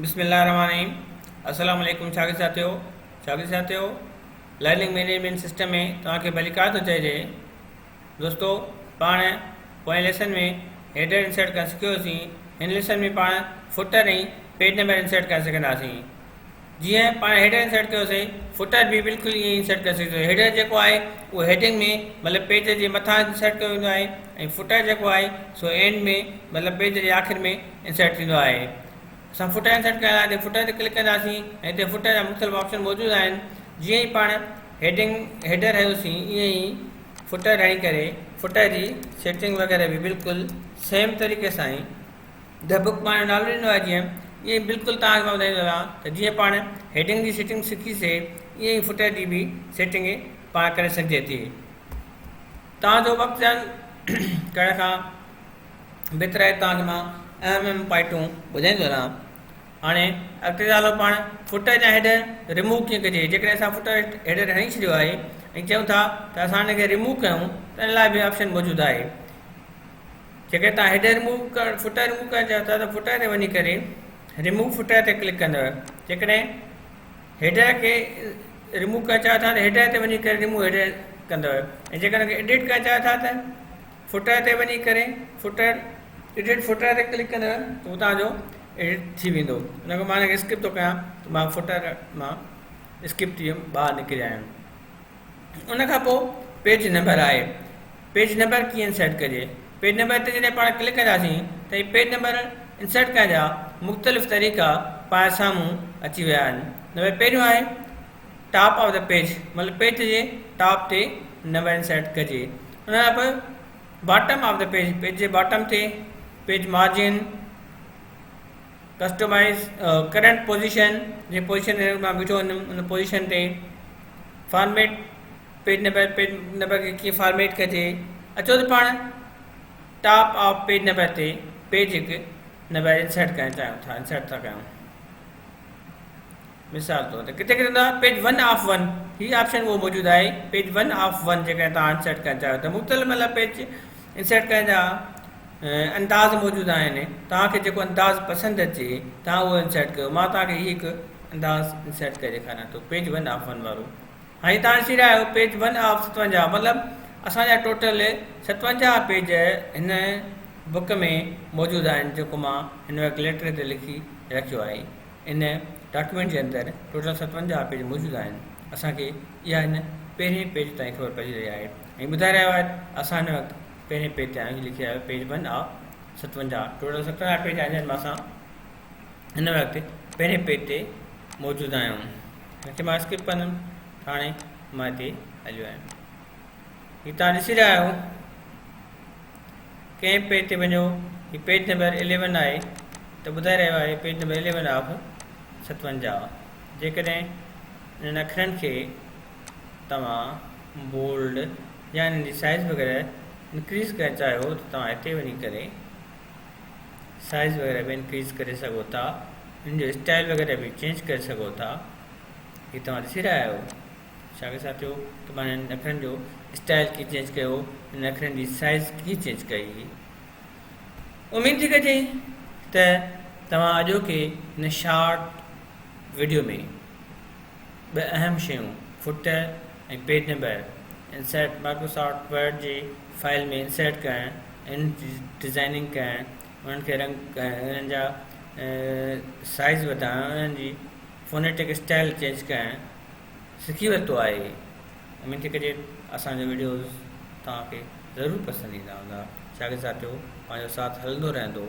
बिस्मिल्लाहिर्रहमानिर्रहीम। अस्सलाम वालेकुम शागिर्द साथियो लर्निंग मैनेजमेंट सिस्टम में तव्हांखे भलीकार थो चइजे। दोस्तों पाण पोएं लेसन में हेडर इंसर्ट करणु सिखियोसीं। हिन लेसन में पाण फुटर ऐं पेज नंबर इंसर्ट करे सघंदासीं। जीअं पाण हेडर इंसर्ट कयोसीं, फुटर भी बिल्कुलु ईअं इंसर्ट करे सघंदासीं। हेडर जेको आहे उहो हेडिंग में मतिलबु पेज जे मथां इंसर्ट कयो वेंदो आहे ऐं फुटर जेको आहे सो एंड में मतिलबु पेज जे आख़िर में इंसर्ट थींदो आहे। असां फुटर इंसर्ट करण लाइ फुटर ते क्लिक कंदासीं ऐं हिते फुटर जा मुख़्तलिफ़ ऑप्शन मौजूदु आहिनि। जीअं ई पाण हेडर हयोसीं ईअं ई फुटर हणी करे फुटर जी सेटिंग वग़ैरह भी बिल्कुलु सेम तरीक़े सां ई द बुक पाण नालो ॾिनो आहे जीअं ईअं बिल्कुलु तव्हांखे मां ॿुधाईंदो आहियां त जीअं पाण हेडिंग जी सेटिंग सिखीसीं ईअं ई फुटर जी बि सेटिंग पाण करे सघिजे थी। तव्हांजो वक़्तु करण खां बहितर आहे तव्हांखे मां अहम पॉइंटूं ॿुधाईंदो रहां। हाणे अॻिते हलो पाण फुटर जा हेडर रिमूव कीअं कजे। जेकॾहिं असां फुटर हेडर हणी छॾियो आहे ऐं चऊं था त असां हिनखे रिमूव कयूं त हिन लाइ बि ऑप्शन मौजूदु आहे। जेकॾहिं तव्हां हेडर रिमूव फुटर रिमूव करणु चाहियो था त फुटर ते वञी करे रिमूव फुटर ते क्लिक कंदव। जेकॾहिं हेडर खे रिमूव करणु चाहियो था त हेडर ते वञी करे रिमूव हेडर कंदव ऐं जेकॾहिं एडिट करणु चाहियो था त फुटर ते वञी करे एडिट फुटर ते क्लिक कंदव त उहो तव्हांजो एडिट थी वेंदो। हुनखां मां हिनखे स्किप थो कयां त मां फुटर मां स्किप थी वियुमि, ॿाहिरि निकिरी आयुमि। उनखां पोइ पेज नंबर आहे। पेज नंबर कीअं इंसर्ट कजे। पेज नंबर ते जॾहिं पाण क्लिक कंदासीं त हीअ पेज नंबर इंसर्ट करण जा मुख़्तलिफ़ तरीक़ा पाण साम्हूं अची विया आहिनि। नंबर पहिरियों आहे टॉप ऑफ द पेज, मतिलबु पेज जे टॉप ते नंबर इंसर्ट कजे। उनखां पोइ bottom of the page, page जे बॉटम ते page margin, customize current position, जे पोजीशन मां बीठो हुन पोजीशन ते फॉर्मेट पेज नंबर खे कीअं फॉर्मेट कजे। अचो त पाण टॉप ऑफ पेज नंबर ते पेज हिकु नंबर इंसर्ट करणु चाहियूं था, इंसर्ट था कयूं। मिसाल तौर ते किथे किथे पेज 1 ऑफ 1 हीअ ऑप्शन उहो मौजूदु आहे। पेज 1 ऑफ 1 जेकॾहिं तव्हां इंसर्ट करणु चाहियो त मुख़्तलिफ़ मतिलबु पेज इंसर्ट करण जा अंदाज़ मौजूदु आहिनि। तव्हांखे जेको अंदाज़ पसंदि अचे तव्हां उहो इंसर्ट कयो। मां तव्हांखे हीअ हिकु अंदाज़ इंसर्ट करे ॾेखारियां थो, पेज 1 ऑफ 1 वारो। हाणे तव्हां ॾिसी रहिया आहियो पेज 1 ऑफ 57, मतिलबु असांजा टोटल 57 पेज हिन बुक में मौजूदु आहिनि जेको मां हिन वक़्तु लेटर ते लिखी रखियो आहे। इन डॉक्यूमेंट जे अंदरि टोटल 57 पेज मौजूदु आहिनि। असांखे इहा हिन पहिरें पेज ताईं ख़बर पइजी रही आहे ऐं ॿुधाए रहियो आहे असां हिन वक़्तु पहिरें पेज ते आहियूं। लिखियो आहे पेज 1 ऑफ 57, टोटल 57 पेज आहिनि जंहिं मां असां हिन वक़्तु पहिरें पेज ते मौजूदु आहियूं। हिनखे मां स्किप कंदुमि। हाणे मां हिते हलियो आहियां। हीअ तव्हां ॾिसी रहिया आहियो कंहिं पेज ते वञो, हीअ पेज नंबर 11 आहे त ॿुधाए रहियो आहे पेज नंबर 11 ऑफ 57। जेकॾहिं हिननि अखरनि खे तव्हां बोल्ड या हिननि जी साइज़ वग़ैरह इंक्रीज़ करणु चाहियो त तव्हां हिते वञी करे साइज़ वग़ैरह बि इंक्रीज़ करे सघो था। हिन जो स्टाइल वग़ैरह बि चेंज करे सघो था। हीअ तव्हां ॾिसी रहिया आहियो शागिर्द साथियो त मां हिननि अखरनि जो स्टाइल कीअं चेंज कयो, हिन अखरनि जी साइज़ कीअं चेंज कई। उमेद थी कजे त तव्हां अॼोके हिन शॉर्ट वीडियो में ॿ अहम शयूं फुटर ऐं page number insert Microsoft Word जे फाइल में इंसर्ट करणु, इन जी डिज़ाइनिंग करणु, उन्हनि खे रंग उन्हनि जा साइज़ वधाइणु, उन्हनि जी फोनेटिक स्टाइल चेंज करणु सिखी वरितो आहे। उमेद थी कजे असांजो वीडियोज़ तव्हांखे ज़रूरु पसंदि ईंदा हूंदा। शागिर्द साथियो पंहिंजो साथ हलंदो रहंदो।